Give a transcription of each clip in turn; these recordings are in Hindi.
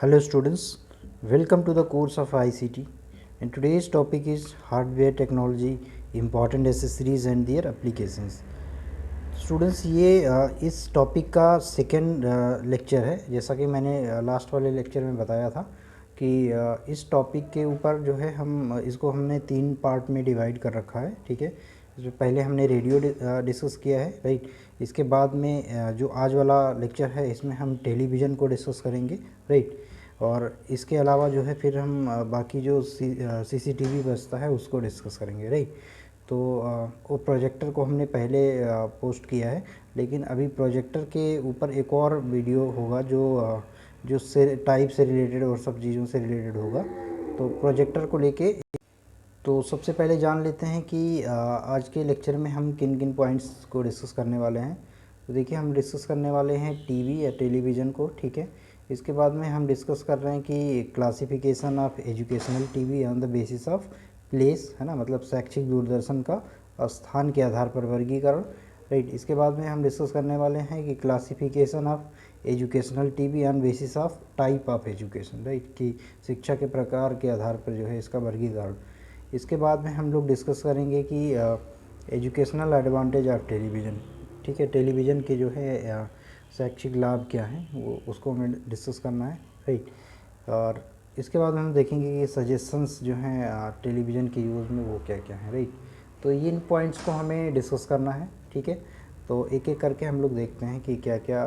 Hello students, welcome to the course of ICT and today's topic is hardware technology, important accessories and their applications. Students इस टॉपिक का सेकेंड लेक्चर है। जैसा कि मैंने लास्ट वाले लेक्चर में बताया था कि इस टॉपिक के ऊपर जो है हमने 3 पार्ट में डिवाइड कर रखा है। ठीक है, इसमें पहले हमने रेडियो डिस्कस किया है, राइट। इसके बाद में जो आज वाला लेक्चर है इसमें हम टेलीविज़न को डिस्कस करेंगे, राइट। और इसके अलावा जो है फिर हम बाकी जो CCTV बचता है उसको डिस्कस करेंगे, राइट। तो वो प्रोजेक्टर को हमने पहले पोस्ट किया है, लेकिन अभी प्रोजेक्टर के ऊपर एक और वीडियो होगा जो से टाइप से रिलेटेड और सब चीज़ों से रिलेटेड होगा। तो प्रोजेक्टर को लेके तो सबसे पहले जान लेते हैं कि आज के लेक्चर में हम किन किन पॉइंट्स को डिस्कस करने वाले हैं। तो देखिए, हम डिस्कस करने वाले हैं टीवी या टेलीविज़न को, ठीक है। इसके बाद में हम डिस्कस कर रहे हैं कि classification of educational TV on the basis of place, है ना, मतलब शैक्षिक दूरदर्शन का स्थान के आधार पर वर्गीकरण, राइट। इसके बाद में हम डिस्कस करने वाले हैं कि classification of educational TV on basis of type of education, right, कि शिक्षा के प्रकार के आधार पर जो है इसका वर्गीकरण। इसके बाद में हम लोग डिस्कस करेंगे कि एजुकेशनल एडवांटेज ऑफ टेलीविज़न, ठीक है, टेलीविज़न के जो है शैक्षिक लाभ क्या हैं वो उसको हमें डिस्कस करना है, राइट। और इसके बाद हम देखेंगे कि सजेशंस जो हैं टेलीविज़न के यूज़ में वो क्या क्या हैं, राइट। तो इन पॉइंट्स को हमें डिस्कस करना है, ठीक है। तो एक एक करके हम लोग देखते हैं कि क्या क्या।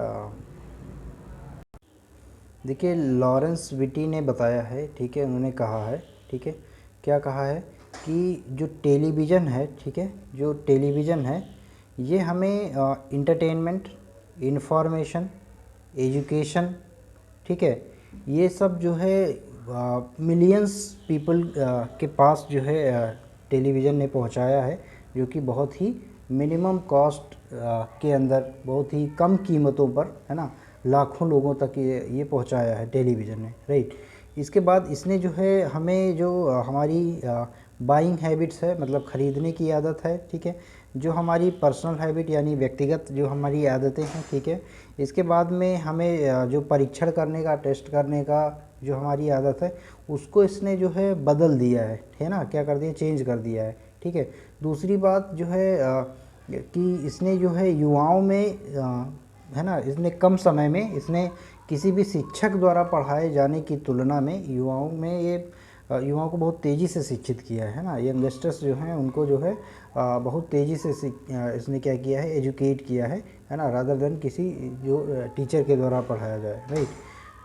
देखिए, लॉरेंस विटी ने बताया है, ठीक है, उन्होंने कहा है, ठीक है, क्या कहा है कि जो टेलीविज़न है, ठीक है, जो टेलीविज़न है ये हमें इंटरटेनमेंट, इंफॉर्मेशन, एजुकेशन, ठीक है, ये सब जो है मिलियंस पीपल के पास जो है टेलीविज़न ने पहुंचाया है, जो कि बहुत ही मिनिमम कॉस्ट के अंदर बहुत ही कम कीमतों पर, है ना, लाखों लोगों तक ये पहुंचाया है टेलीविज़न ने, राइट। इसके बाद इसने जो है हमें जो हमारी बाइंग हैबिट्स है, मतलब ख़रीदने की आदत है, ठीक है, जो हमारी पर्सनल हैबिट यानी व्यक्तिगत जो हमारी आदतें हैं, ठीक है। इसके बाद में हमें जो परीक्षण करने का, टेस्ट करने का जो हमारी आदत है उसको इसने जो है बदल दिया है ना, क्या कर दिया, चेंज कर दिया है, ठीक है। दूसरी बात जो है कि इसने जो है युवाओं में है ना, इसने कम समय में इसने किसी भी शिक्षक द्वारा पढ़ाए जाने की तुलना में युवाओं को बहुत तेज़ी से शिक्षित किया है ना। यंगस्टर्स जो हैं उनको जो है बहुत तेज़ी से इसने क्या किया है, एजुकेट किया है ना, रादर देन किसी जो टीचर के द्वारा पढ़ाया जाए, राइट।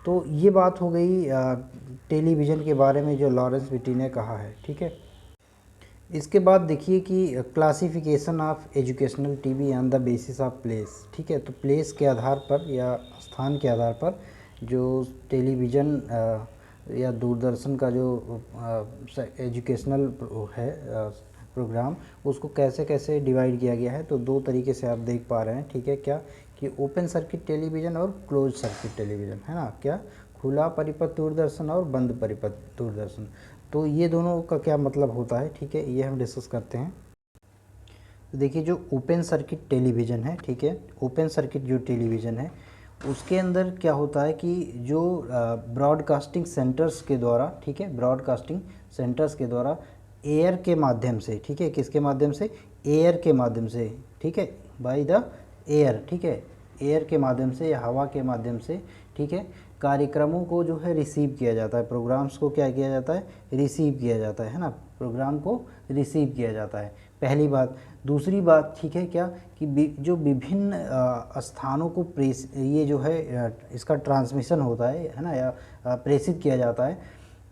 तो ये बात हो गई टेलीविज़न के बारे में जो लॉरेंस विटी ने कहा है, ठीक है। इसके बाद देखिए कि classification of educational TV on the basis of place, ठीक है। तो प्लेस के आधार पर या स्थान के आधार पर जो टेलीविज़न या दूरदर्शन का जो एजुकेशनल है प्रोग्राम, उसको कैसे कैसे डिवाइड किया गया है। तो 2 तरीके से आप देख पा रहे हैं, ठीक है, क्या कि ओपन सर्किट टेलीविज़न और क्लोज सर्किट टेलीविज़न, है ना, क्या खुला परिपथ दूरदर्शन और बंद परिपथ दूरदर्शन। तो ये दोनों का क्या मतलब होता है, ठीक है, ये हम डिस्कस करते हैं। तो देखिए, जो ओपन सर्किट टेलीविज़न है, ठीक है, ओपन सर्किट जो टेलीविज़न है उसके अंदर क्या होता है कि जो ब्रॉडकास्टिंग सेंटर्स के द्वारा, ठीक है, ब्रॉडकास्टिंग सेंटर्स के द्वारा एयर के माध्यम से, ठीक है, किसके माध्यम से, एयर के माध्यम से, ठीक है, बाय द एयर, ठीक है, एयर के माध्यम से या हवा के माध्यम से, ठीक है, कार्यक्रमों को जो है रिसीव किया जाता है, प्रोग्राम्स को क्या किया जाता है, रिसीव किया जाता है ना, प्रोग्राम को रिसीव किया जाता है, पहली बात। दूसरी बात, ठीक है, क्या कि जो विभिन्न स्थानों को ये जो है इसका ट्रांसमिशन होता है ना, या प्रेषित किया जाता है।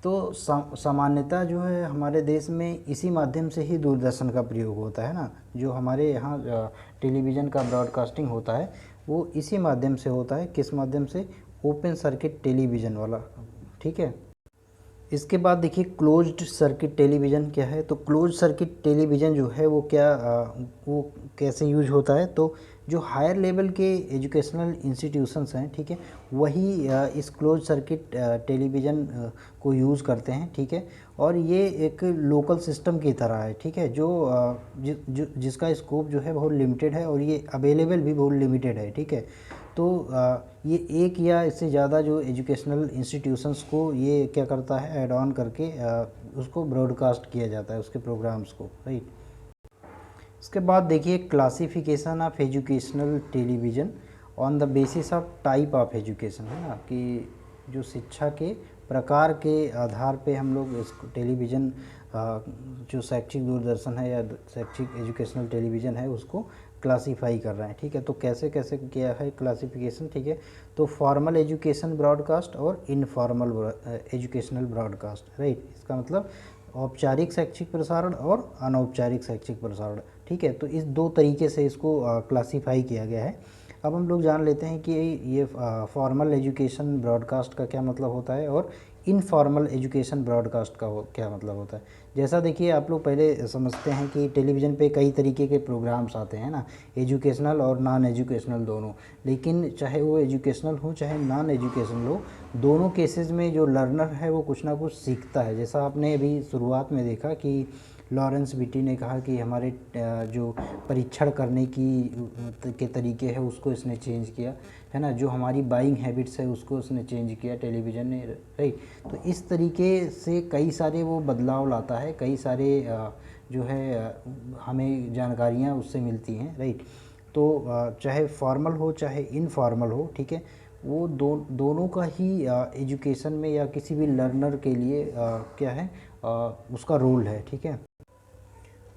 तो सामान्यतः जो है हमारे देश में इसी माध्यम से ही दूरदर्शन का प्रयोग होता है ना, जो हमारे यहाँ टेलीविज़न का ब्रॉडकास्टिंग होता है वो इसी माध्यम से होता है, किस माध्यम से, ओपन सर्किट टेलीविज़न वाला, ठीक है। इसके बाद देखिए, क्लोज्ड सर्किट टेलीविज़न क्या है। तो क्लोज सर्किट टेलीविज़न जो है वो वो कैसे यूज होता है। तो जो हायर लेवल के एजुकेशनल इंस्टीट्यूशंस हैं, ठीक है, वही इस क्लोज सर्किट टेलीविज़न को यूज़ करते हैं, ठीक है। और ये एक लोकल सिस्टम की तरह है, ठीक है, जिसका स्कोप जो है बहुत लिमिटेड है और ये अवेलेबल भी बहुत लिमिटेड है, ठीक है। तो ये एक या इससे ज़्यादा जो एजुकेशनल इंस्टीट्यूशंस को ये क्या करता है, ऐड ऑन करके उसको ब्रॉडकास्ट किया जाता है उसके प्रोग्राम्स को, राइट। इसके बाद देखिए classification of educational television on the basis of type of education, है ना, कि जो शिक्षा के प्रकार के आधार पे हम लोग इस टेलीविज़न जो शैक्षिक दूरदर्शन है या शैक्षिक एजुकेशनल टेलीविज़न है उसको क्लासीफाई कर रहे हैं, ठीक है। तो कैसे कैसे किया है क्लासिफिकेशन, ठीक है। तो फॉर्मल एजुकेशन ब्रॉडकास्ट और इनफॉर्मल एजुकेशनल ब्रॉडकास्ट, राइट। इसका मतलब औपचारिक शैक्षिक प्रसारण और अनौपचारिक शैक्षिक प्रसारण, ठीक है। तो इस दो तरीके से इसको क्लासीफाई किया गया है। अब हम लोग जान लेते हैं कि ये फॉर्मल एजुकेशन ब्रॉडकास्ट का क्या मतलब होता है और इनफॉर्मल एजुकेशन ब्रॉडकास्ट का क्या मतलब होता है। जैसा देखिए आप लोग पहले समझते हैं कि टेलीविज़न पे कई तरीके के प्रोग्राम्स आते हैं ना, एजुकेशनल और नॉन एजुकेशनल दोनों। लेकिन चाहे वो एजुकेशनल हो चाहे नॉन एजुकेशनल हो, दोनों केसेस में जो लर्नर है वो कुछ ना कुछ सीखता है। जैसा आपने अभी शुरुआत में देखा कि लॉरेंस विटी ने कहा कि हमारे जो परीक्षण करने के तरीके हैं उसको इसने चेंज किया, है ना। जो हमारी बाइंग हैबिट्स है उसको उसने चेंज किया टेलीविज़न ने, राइट। तो इस तरीके से कई सारे वो बदलाव लाता है, कई सारे जो है हमें जानकारियाँ उससे मिलती हैं, राइट। तो चाहे फॉर्मल हो चाहे इनफॉर्मल हो, ठीक है, वो दोनों का ही एजुकेशन में या किसी भी लर्नर के लिए क्या है उसका रोल है, ठीक है।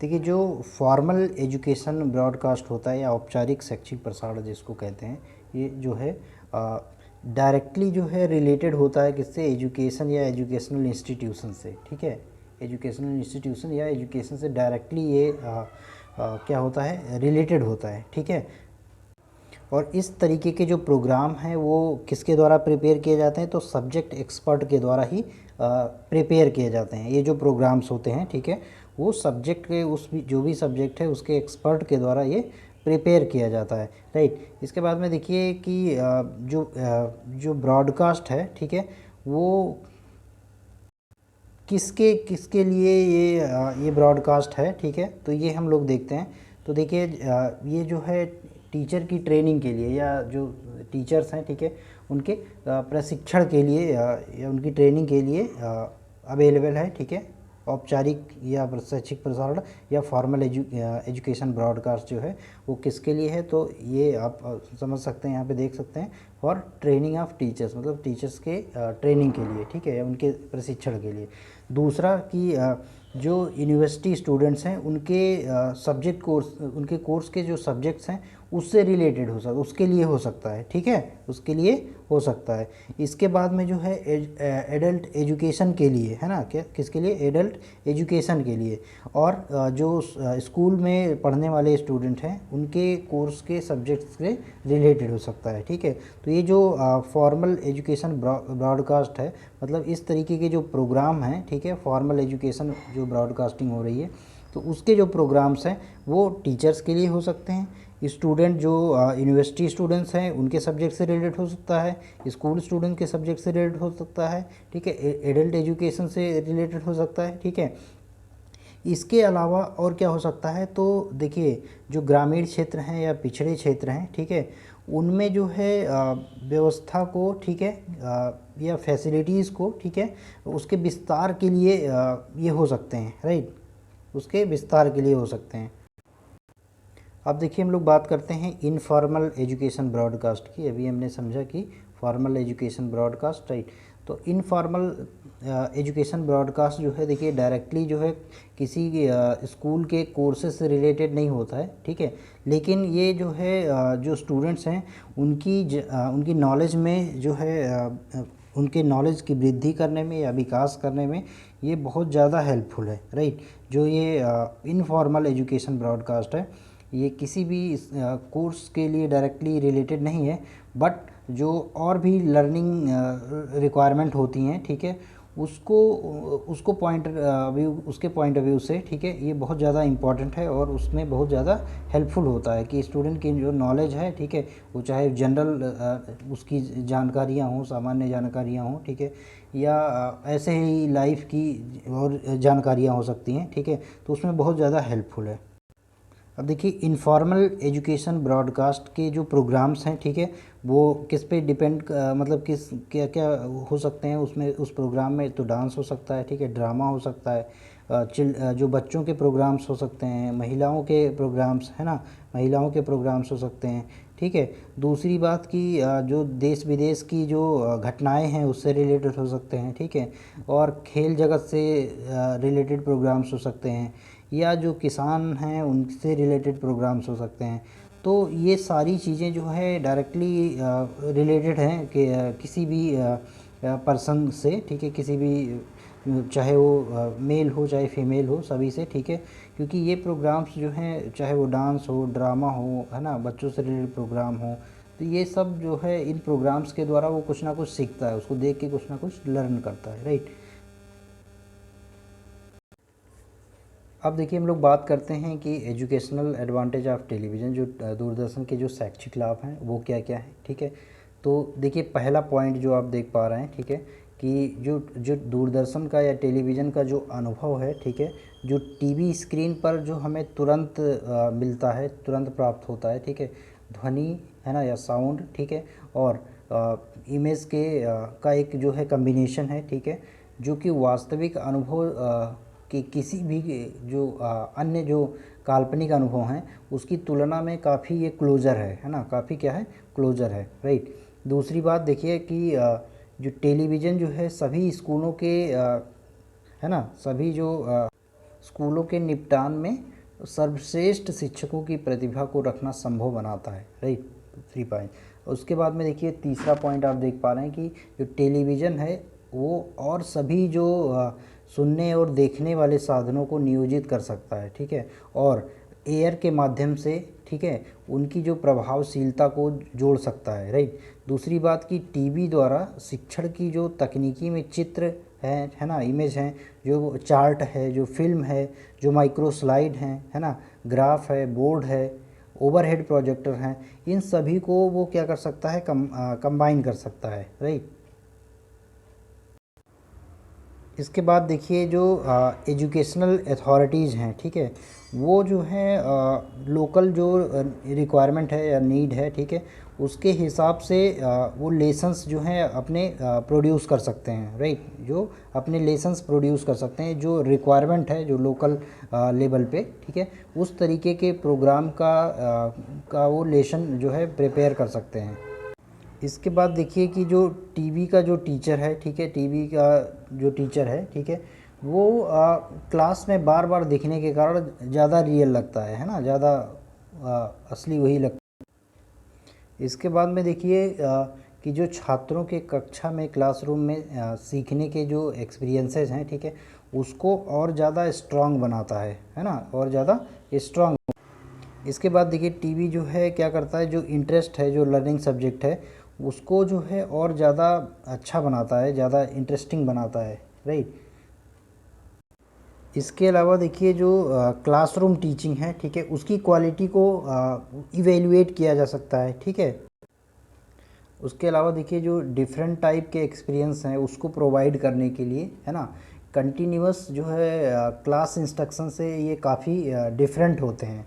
देखिए जो फॉर्मल एजुकेशन ब्रॉडकास्ट होता है या औपचारिक शैक्षिक प्रसारण जिसको कहते हैं, ये जो है डायरेक्टली जो है रिलेटेड होता है किससे, एजुकेशन या एजुकेशनल इंस्टीट्यूशन से, ठीक है। एजुकेशनल इंस्टीट्यूशन या एजुकेशन से डायरेक्टली ये क्या होता है, रिलेटेड होता है, ठीक है। और इस तरीके के जो प्रोग्राम हैं वो किसके द्वारा प्रिपेयर किए जाते हैं, तो सब्जेक्ट एक्सपर्ट के द्वारा ही प्रिपेयर किए जाते हैं। ये जो प्रोग्राम्स होते हैं, ठीक है, वो सब्जेक्ट के जो भी सब्जेक्ट है उसके एक्सपर्ट के द्वारा ये प्रिपेयर किया जाता है, राइट। इसके बाद में देखिए कि जो ब्रॉडकास्ट है, ठीक है, वो किसके किसके लिए ये ब्रॉडकास्ट है, ठीक है। तो ये हम लोग देखते हैं। तो देखिए ये जो है टीचर की ट्रेनिंग के लिए या जो टीचर्स हैं, ठीक है, उनके प्रशिक्षण के लिए या उनकी ट्रेनिंग के लिए अवेलेबल है, ठीक है। औपचारिक या शैक्षिक प्रसारण या फॉर्मल एजुकेशन ब्रॉडकास्ट जो है वो किसके लिए है, तो ये आप समझ सकते हैं, यहाँ पे देख सकते हैं, फॉर ट्रेनिंग ऑफ टीचर्स, मतलब टीचर्स के ट्रेनिंग के लिए, ठीक है, या उनके प्रशिक्षण के लिए। दूसरा कि जो यूनिवर्सिटी स्टूडेंट्स हैं उनके सब्जेक्ट कोर्स, उनके कोर्स के जो सब्जेक्ट्स हैं उससे रिलेटेड हो सकता, उसके लिए हो सकता है, ठीक है, उसके लिए हो सकता है। इसके बाद में जो है एडल्ट एजुकेशन के लिए, है ना, क्या किसके लिए, एडल्ट एजुकेशन के लिए। और जो स्कूल में पढ़ने वाले स्टूडेंट हैं उनके कोर्स के सब्जेक्ट्स से रिलेटेड हो सकता है, ठीक है। तो ये जो फॉर्मल एजुकेशन ब्रॉडकास्ट है, मतलब इस तरीके के जो प्रोग्राम हैं, ठीक है, फॉर्मल एजुकेशन जो ब्रॉडकास्टिंग हो रही है, तो उसके जो प्रोग्राम्स हैं वो टीचर्स के लिए हो सकते हैं, स्टूडेंट जो यूनिवर्सिटी स्टूडेंट्स हैं उनके सब्जेक्ट से रिलेटेड हो सकता है, स्कूल स्टूडेंट के सब्जेक्ट से रिलेटेड हो सकता है, ठीक है, एडल्ट एजुकेशन से रिलेटेड हो सकता है, ठीक है। इसके अलावा और क्या हो सकता है, तो देखिए जो ग्रामीण क्षेत्र हैं या पिछड़े क्षेत्र हैं, ठीक है, उनमें जो है व्यवस्था को, ठीक है, या फैसिलिटीज़ को, ठीक है, उसके विस्तार के लिए ये हो सकते हैं, राइट, उसके विस्तार के लिए हो सकते हैं। अब देखिए हम लोग बात करते हैं इनफॉर्मल एजुकेशन ब्रॉडकास्ट की। अभी हमने समझा कि फॉर्मल एजुकेशन ब्रॉडकास्ट, राइट। तो इनफॉर्मल एजुकेशन ब्रॉडकास्ट जो है, देखिए डायरेक्टली जो है किसी स्कूल के कोर्सेज से रिलेटेड नहीं होता है, ठीक है। लेकिन ये जो है जो स्टूडेंट्स हैं उनकी नॉलेज में जो है उनके नॉलेज की वृद्धि करने में या विकास करने में ये बहुत ज़्यादा हेल्पफुल है, राइट। जो ये इनफॉर्मल एजुकेशन ब्रॉडकास्ट है ये किसी भी कोर्स के लिए डायरेक्टली रिलेटेड नहीं है, बट जो और भी लर्निंग रिक्वायरमेंट होती हैं, ठीक है, उसको उसके पॉइंट ऑफ व्यू से, ठीक है, ये बहुत ज़्यादा इम्पॉर्टेंट है और उसमें बहुत ज़्यादा हेल्पफुल होता है कि स्टूडेंट की जो नॉलेज है, ठीक है, वो चाहे जनरल उसकी जानकारियाँ हों, सामान्य जानकारियाँ हों, ठीक है, या ऐसे ही लाइफ की और जानकारियाँ हो सकती हैं, ठीक है, तो उसमें बहुत ज़्यादा हेल्पफुल है। अब देखिए इनफॉर्मल एजुकेशन ब्रॉडकास्ट के जो प्रोग्राम्स हैं, ठीक है, वो किस पे डिपेंड मतलब किस क्या क्या हो सकते हैं उसमें, उस प्रोग्राम में तो डांस हो सकता है, ठीक है, ड्रामा हो सकता है, जो बच्चों के प्रोग्राम्स हो सकते हैं, महिलाओं के प्रोग्राम्स, है ना, महिलाओं के प्रोग्राम्स हो सकते हैं, ठीक है। दूसरी बात कि जो देश विदेश की जो घटनाएं हैं उससे रिलेटेड हो सकते हैं, ठीक है, और खेल जगत से रिलेटेड प्रोग्राम्स हो सकते हैं, या जो किसान हैं उनसे रिलेटेड प्रोग्राम्स हो सकते हैं। तो ये सारी चीज़ें जो है डायरेक्टली रिलेटेड हैं कि किसी भी पर्सन से, ठीक है, किसी भी चाहे वो मेल हो चाहे फीमेल हो, सभी से, ठीक है, क्योंकि ये प्रोग्राम्स जो हैं चाहे वो डांस हो, ड्रामा हो, है ना, बच्चों से रिलेटेड प्रोग्राम हो, तो ये सब जो है इन प्रोग्राम्स के द्वारा वो कुछ ना कुछ सीखता है, उसको देख के कुछ ना कुछ लर्न करता है, राइट। अब देखिए हम लोग बात करते हैं कि एजुकेशनल एडवांटेज ऑफ टेलीविज़न, जो दूरदर्शन के जो शैक्षिक लाभ हैं वो क्या क्या हैं, ठीक है। तो देखिए पहला पॉइंट जो आप देख पा रहे हैं, ठीक है, कि जो जो दूरदर्शन का या टेलीविज़न का जो अनुभव है, ठीक है, जो टीवी स्क्रीन पर जो हमें तुरंत मिलता है, तुरंत प्राप्त होता है, ठीक है, ध्वनि, है ना, या साउंड, ठीक है, और इमेज के का एक जो है कम्बिनेशन है, ठीक है, जो कि वास्तविक अनुभव कि किसी भी जो अन्य जो काल्पनिक अनुभव हैं उसकी तुलना में काफ़ी ये क्लोज़र है ना, काफ़ी क्या है, क्लोज़र है, राइट। दूसरी बात देखिए कि जो टेलीविज़न जो है सभी स्कूलों के है ना, सभी जो स्कूलों के निपटान में सर्वश्रेष्ठ शिक्षकों की प्रतिभा को रखना संभव बनाता है, राइट, 3 पॉइंट। उसके बाद में देखिए तीसरा पॉइंट आप देख पा रहे हैं कि जो टेलीविज़न है वो और सभी जो सुनने और देखने वाले साधनों को नियोजित कर सकता है, ठीक है, और एयर के माध्यम से, ठीक है, उनकी जो प्रभावशीलता को जोड़ सकता है, राइट। दूसरी बात कि टीवी द्वारा शिक्षण की जो तकनीकी में चित्र है ना, इमेज हैं, जो चार्ट है, जो फिल्म है, जो माइक्रो स्लाइड हैं, है ना, ग्राफ है, बोर्ड है, ओवरहेड प्रोजेक्टर हैं, इन सभी को वो क्या कर सकता है, कंबाइन कर सकता है, राइट। इसके बाद देखिए जो एजुकेशनल अथॉरिटीज़ हैं, ठीक है, वो जो है लोकल जो रिक्वायरमेंट है या नीड है, ठीक है, उसके हिसाब से वो लेसन्स जो हैं अपने प्रोड्यूस कर सकते हैं, राइट, जो अपने लेसन्स प्रोड्यूस कर सकते हैं, जो रिक्वायरमेंट है जो लोकल लेवल पे, ठीक है, उस तरीके के प्रोग्राम का वो लेसन जो है प्रिपेयर कर सकते हैं। इसके बाद देखिए कि जो टीवी का जो टीचर है, ठीक है, टीवी का जो टीचर है, ठीक है, वो क्लास में बार बार दिखने के कारण ज़्यादा रियल लगता है ना, ज़्यादा असली वही लगता है। इसके बाद में देखिए कि जो छात्रों के कक्षा में, क्लासरूम में सीखने के जो एक्सपीरियंसेस हैं, ठीक है, उसको और ज़्यादा स्ट्रांग बनाता है ना, और ज़्यादा स्ट्रांग। इसके बाद देखिए टीवी जो है क्या करता है, जो इंटरेस्ट है, जो लर्निंग सब्जेक्ट है उसको जो है और ज़्यादा अच्छा बनाता है, ज़्यादा इंटरेस्टिंग बनाता है, राइट। इसके अलावा देखिए जो क्लासरूम टीचिंग है, ठीक है, उसकी क्वालिटी को इवेल्युएट किया जा सकता है, ठीक है। उसके अलावा देखिए जो डिफरेंट टाइप के एक्सपीरियंस हैं उसको प्रोवाइड करने के लिए, है ना, कंटिन्यूअस जो है क्लास इंस्ट्रक्शन से ये काफ़ी डिफरेंट होते हैं।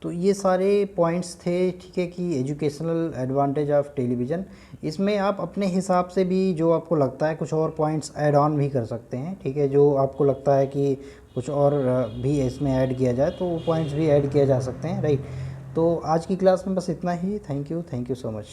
तो ये सारे पॉइंट्स थे, ठीक है, कि एजुकेशनल एडवांटेज ऑफ टेलीविज़न। इसमें आप अपने हिसाब से भी जो आपको लगता है कुछ और पॉइंट्स ऐड ऑन भी कर सकते हैं, ठीक है, जो आपको लगता है कि कुछ और भी इसमें ऐड किया जाए तो वो पॉइंट्स भी ऐड किया जा सकते हैं, राइट। तो आज की क्लास में बस इतना ही। Thank you so much.